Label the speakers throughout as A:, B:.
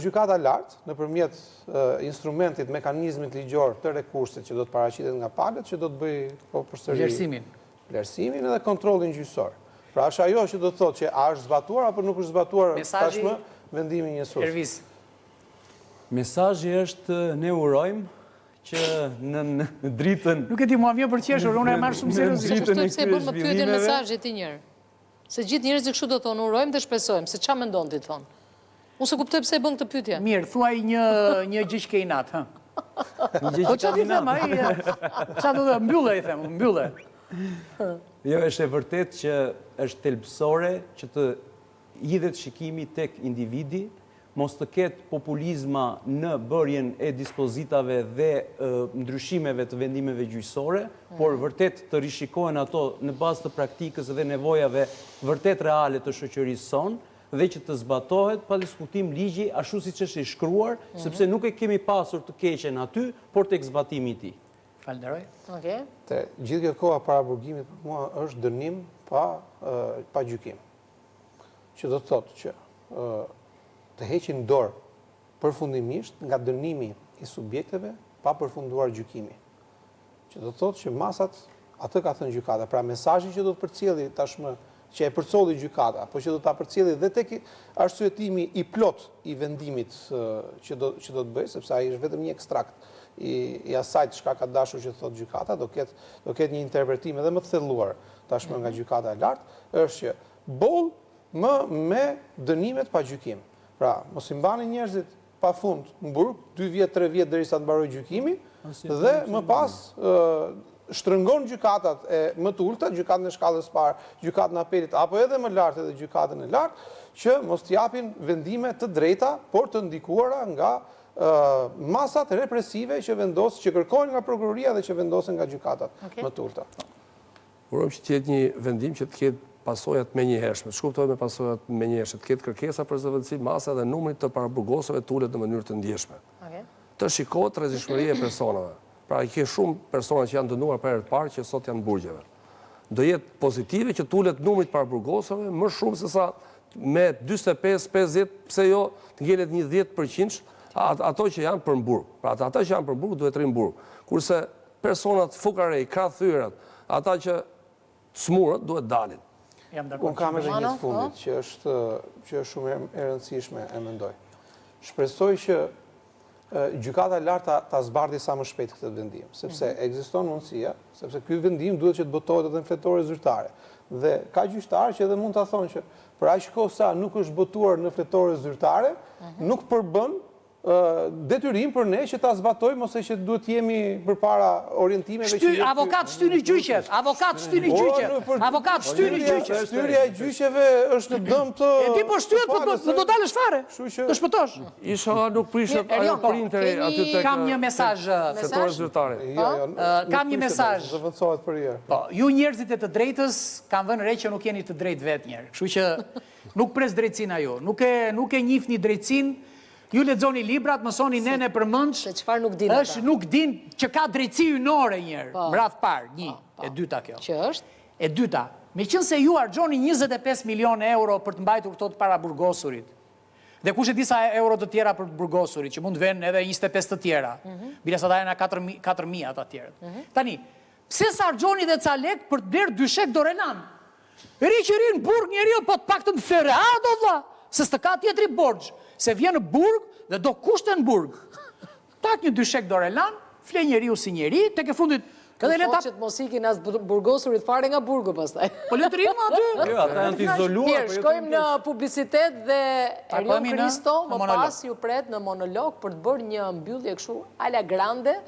A: Gjykata lartë, nëpërmjet instrumentit, mekanizmit ligjor të rekursit që do të paraqitet nga palët, që do të bëj përsëri vlerësimin edhe kontrollin gjyqësor. Pra është ajo që do të thotë që a është zbatuar apo nuk është zbatuar tashmë vendimi njësor.
B: Ervis.
C: Mesazhi është ne urojmë që në dritën...
B: Nuk e di, mua vjen për qeshur, unë e marr shumë seriozisht.
D: Çfarë pse bën më pyetjen mesazhit të njëherë? Se gjithë njerëzit kështu do thonë, urojmë dhe shpresojmë, se ç'a mendon ti thon? Unë se kuptoj pse e bën këtë pyetje.
B: Mirë, thuaj një gjë që ke i natë, hë? Po ç'a ti them, ai? Ç'a do të mbyllë, i them, mbyllë.
C: Jo, është e vërtet që është thelbësore që të hidhet shikimi tek individi, mos të ketë populizma në bërjen e dispozitave dhe ndryshimeve të vendimeve gjyqësore, por vërtet të rishikohen ato në bazë të praktikës dhe nevojave vërtet reale të shoqërisë sonë, dhe që të zbatohet pa diskutim ligji ashtu siç është i shkruar, sepse nuk e kemi pasur të keqen aty, por tek zbatimi i tij.
B: Falenderoj.
D: Okej.
A: Te gjithë kjo koha para burgimit për mua është dënim pa gjykim. Që do të thotë që të heqin dorë përfundimisht nga dënimi i subjekteve pa përfunduar gjykimi. Që do të thotë që masat atë ka thënë gjykata. Pra mesazhi që do të përcjelli tashmë që e përcolli gjykata, po që do ta përcjelli dhe tek arsyetimi i plot i vendimit që do të bëj, sepse ai është vetëm një ekstrakt i asaj çka ka dashur që thotë gjykata, do ketë një interpretim edhe më të thelluar tashmë nga gjykata e lartë, është që boll më me dënimet pa gjykim. Pra, mos i mbani njerëzit pafund në burg, 2 vjet, 3 vjet derisa të mbarojë gjykimi, dhe më pas shtrëngon gjykatat e më të ulta, gjykatën e shkallës parë, gjykatën e apelit, apo edhe më lartë edhe gjykatën e lartë, që mos t'japin vendime të drejta, por të ndikuara nga masat represive që kërkojnë nga prokuroria dhe që vendosen nga gjykatat më të ulta.
E: Urojmë që t'jetë një vendim që të ketë pasojat menjëhershme. Shkuptohet me pasojat menjëhershme, të ketë kërkesa për zëvendësi masa dhe numrit të paraburgosave të ulet në mënyrë të ndjeshme. Të shikohet rrezikshmëria e personave. Pra, i ke shumë persona që janë dënuar për herë të parë që sot janë burgjeve. Do jetë pozitive që t'ulet numrit paraburgosave më shumë se sa me 45-50, pse jo të ngjelet një 10% ato që janë për mburg. Pra, ata që janë për mburg duhet rrinë mburg. Kurse personat fukarej, krathyrat, ata që smurët duhet dalin.
A: Unë kam edhe një të fundit që është shumë e rëndësishme, e mendoj. Shpresoj që gjykata e lartë ta zbardhë sa më shpejt këtë vendim, sepse ekziston mundësia, sepse ky vendim duhet që të botohet edhe në fletore zyrtare. Dhe ka gjyqtarë që edhe mund ta thonë që për aq kohë sa nuk është botuar në fletore zyrtare, nuk përbën detyrim për ne që ta zbatojmë ose që duhet jemi përpara orientimeve që
B: avokat shtyni gjyqet, avokat shtyni gjyqet, avokat shtyni gjyqet.
A: Shtyrja e gjyqeve është në dëm të...
B: E ti po shtyhet, po do dalësh fare, të shpëtosh.
E: Isha nuk prishet ajo printeri aty tek...
B: Kam një mesazh.
E: Fletore zyrtare.
B: Kam një mesazh.
A: Zëvendësohet për herë.
B: Po, ju njerëzit e të drejtës kanë vënë re që nuk jeni të drejtë vetë njerë. Kështu që nuk pres drejtësinë ajo, nuk e njihni drejtësinë. Ju lexoni librat, mësoni nene për mëndsh.
D: Se çfarë nuk din ata?
B: Është nuk din që ka drejtësi ynore njerë. Mradh parë, një. E dyta kjo.
D: Që është?
B: E dyta. Meqense ju harxhoni 25 milion euro për të mbajtur këto të para burgosurit. Dhe kush e di sa euro të tjera për të burgosurit, që mund të vënë edhe 25 të tjera. Biles ata janë 4.000 ata të tjerët. Tani, pse sa harxhoni dhe ca lek për të blerë 2 shek Dorelan? Ri që rinë burg njeriu, po të paktën Ferrado vlla, se s'të ka tjetri borxh. Se vjen në burg dhe do kushte në burg. Tak një 2 shek Dorelan, fle njeriu si njeri, tek e fundit...
D: Këtë që të mos ikin as burgosurit fare nga burgu pastaj.
B: Po le të rinë aty.
C: Jo, ata janë të izoluar.
D: Mirë, shkojmë në publicitet dhe Erion Kristo më pas ju pret në monolog për të bërë një mbyllje kështu ala grande,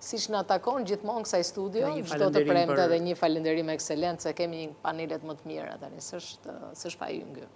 D: siç na takon gjithmonë kësaj studio, çdo të premte dhe një falënderim ekselent se kemi panelet më të mira tani, s'është faji ynë.